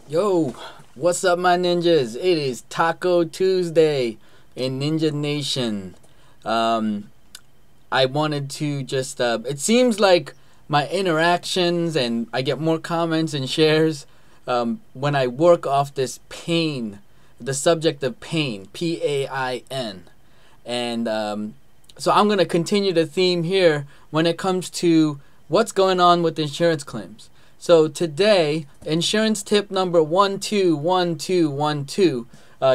Yo, what's up, my ninjas? It is Taco Tuesday in Ninja Nation. Um, I wanted to just, it seems like my interactions and I get more comments and shares when I work off this pain, the subject of pain, Pain. And so I'm going to continue the theme here when it comes to what's going on with insurance claims. So today, insurance tip number 121212.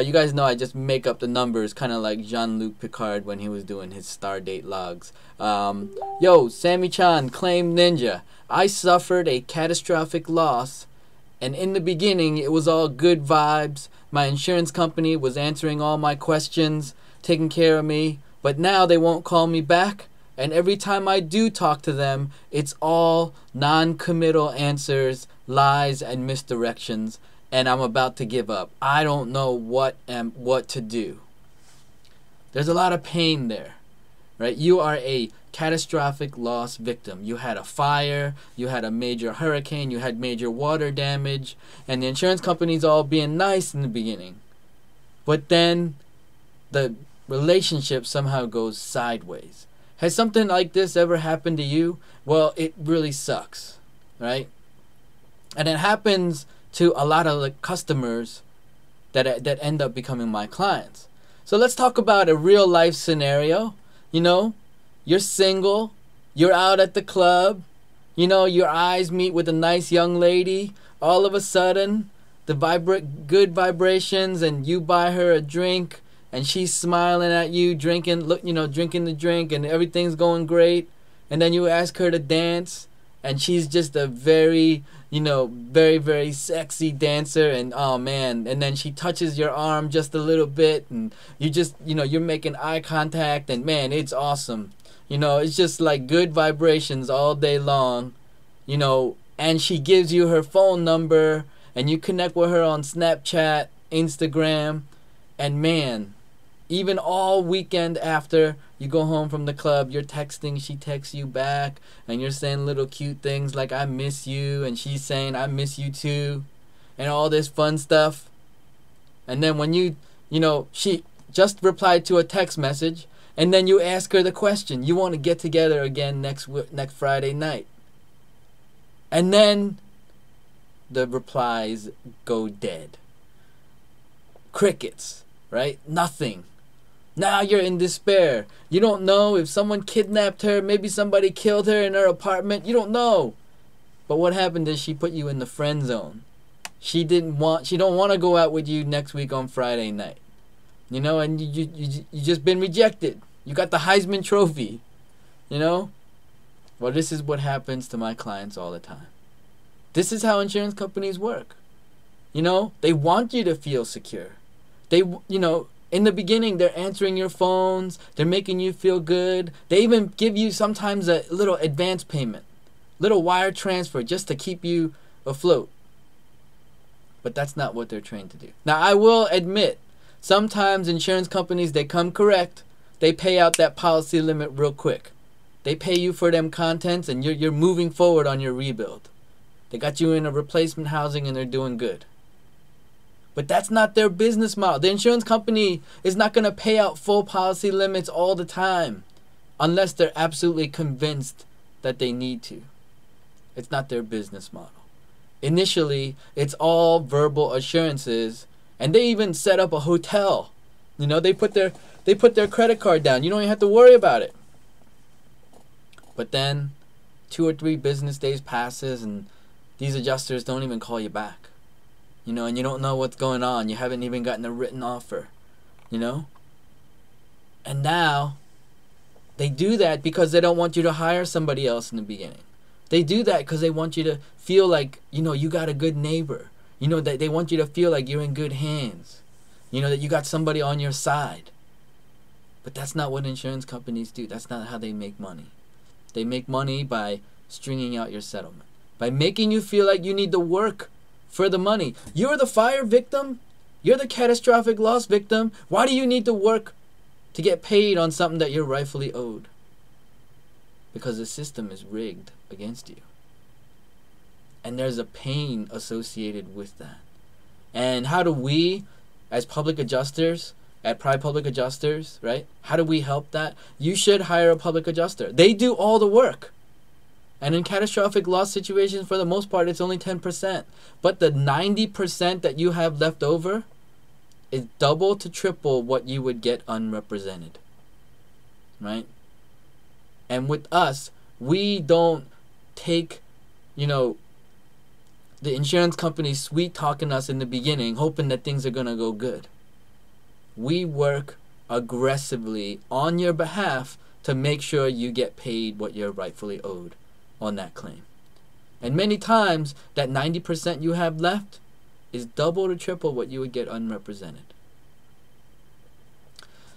You guys know I just make up the numbers, kind of like Jean-Luc Picard when he was doing his Stardate logs. Yo, Sammy Chan, claim ninja. I suffered a catastrophic loss, and in the beginning, it was all good vibes. My insurance company was answering all my questions, taking care of me, but now they won't call me back. And every time I do talk to them, it's all non-committal answers, lies, and misdirections, and I'm about to give up. I don't know what to do. There's a lot of pain there, right? You are a catastrophic loss victim. You had a fire, you had a major hurricane, you had major water damage, and the insurance company's all being nice in the beginning. But then the relationship somehow goes sideways. Has something like this ever happened to you? Well, it really sucks, right? And it happens to a lot of the customers that end up becoming my clients. So let's talk about a real life scenario. You know, you're single, you're out at the club, you know, your eyes meet with a nice young lady. All of a sudden, the good vibrations, and you buy her a drink, and she's smiling at you, drinking the drink, and everything's going great. And then you ask her to dance, and she's just a very, very, very sexy dancer, and oh man, and then she touches your arm just a little bit, and you just, you're making eye contact, and man, it's awesome. It's just like good vibrations all day long, and she gives you her phone number, and you connect with her on Snapchat, Instagram, and man, even all weekend after you go home from the club, you're texting, she texts you back, and you're saying little cute things like, I miss you, and she's saying, I miss you too, and all this fun stuff. And then when she just replied to a text message, and then you ask her the question, you want to get together again next Friday night. And then the replies go dead. Crickets, right? Nothing. Now you're in despair. You don't know if someone kidnapped her, maybe somebody killed her in her apartment. You don't know. But what happened is she put you in the friend zone. She don't want to go out with you next week on Friday night. And you just been rejected. You got the Heisman Trophy. Well, this is what happens to my clients all the time. This is how insurance companies work. They want you to feel secure. In the beginning, they're answering your phones. They're making you feel good. They even give you sometimes a little advance payment, little wire transfer just to keep you afloat. But that's not what they're trained to do. Now, I will admit, sometimes insurance companies, they come correct. They pay out that policy limit real quick. They pay you for them contents, and you're moving forward on your rebuild. They got you in a replacement housing, and they're doing good. But that's not their business model. The insurance company is not going to pay out full policy limits all the time unless they're absolutely convinced that they need to. It's not their business model. Initially, it's all verbal assurances, and they even set up a hotel. They put their credit card down. You don't even have to worry about it. But then 2 or 3 business days passes, and these adjusters don't even call you back. And you don't know what's going on. You haven't even gotten a written offer, And now they do that because they don't want you to hire somebody else in the beginning. They do that because they want you to feel like, you got a good neighbor. That they want you to feel like you're in good hands. That you got somebody on your side. But that's not what insurance companies do. That's not how they make money. They make money by stringing out your settlement, by making you feel like you need to work for the money. You're the fire victim. You're the catastrophic loss victim. Why do you need to work to get paid on something that you're rightfully owed? Because the system is rigged against you. And there's a pain associated with that. And how do we, as public adjusters, at Pride Public Adjusters, right? How do we help that? You should hire a public adjuster. They do all the work. And in catastrophic loss situations, for the most part, it's only 10%. But the 90% that you have left over is double to triple what you would get unrepresented, right? And with us, we don't take, the insurance company sweet talking us in the beginning, hoping that things are going to go good. We work aggressively on your behalf to make sure you get paid what you're rightfully owed on that claim. And many times, that 90% you have left is double to triple what you would get unrepresented.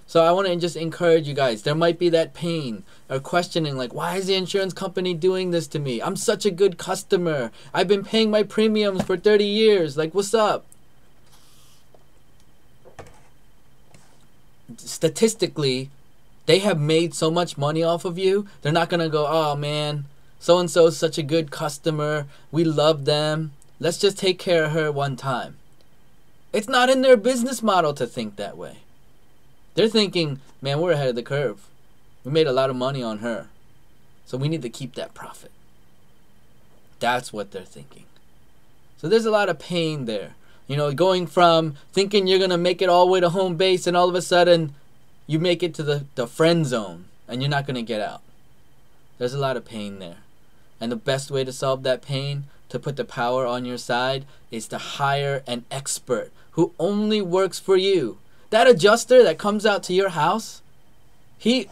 So I want to just encourage you guys. There might be that pain or questioning, like, why is the insurance company doing this to me? I'm such a good customer. I've been paying my premiums for 30 years. Like, what's up? Statistically, they have made so much money off of you, they're not going to go, oh man, so-and-so is such a good customer. We love them. Let's just take care of her one time. It's not in their business model to think that way. They're thinking, man, we're ahead of the curve. We made a lot of money on her, so we need to keep that profit. That's what they're thinking. So there's a lot of pain there. Going from thinking you're going to make it all the way to home base, and all of a sudden you make it to the friend zone and you're not going to get out. There's a lot of pain there. And the best way to solve that pain, to put the power on your side, is to hire an expert who only works for you. That adjuster that comes out to your house, he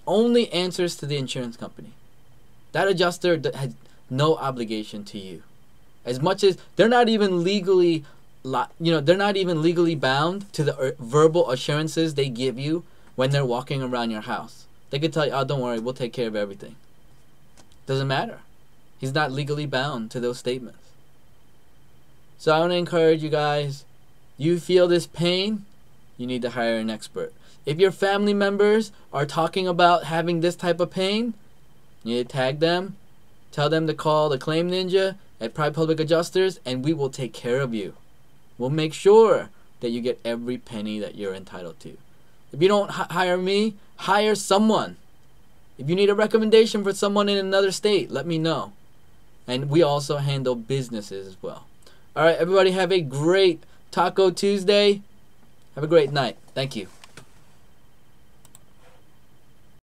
only answers to the insurance company. That adjuster has no obligation to you. As much as they're not even legally bound to the verbal assurances they give you when they're walking around your house. They could tell you, oh, don't worry, we'll take care of everything. Doesn't matter. He's not legally bound to those statements. So I want to encourage you guys, you feel this pain, you need to hire an expert. If your family members are talking about having this type of pain, you need to tag them, tell them to call the Claim Ninja at Pride Public Adjusters, and we will take care of you. We'll make sure that you get every penny that you're entitled to. If you don't hire me, hire someone. If you need a recommendation for someone in another state, let me know. And we also handle businesses as well. All right, everybody, have a great Taco Tuesday. Have a great night. Thank you.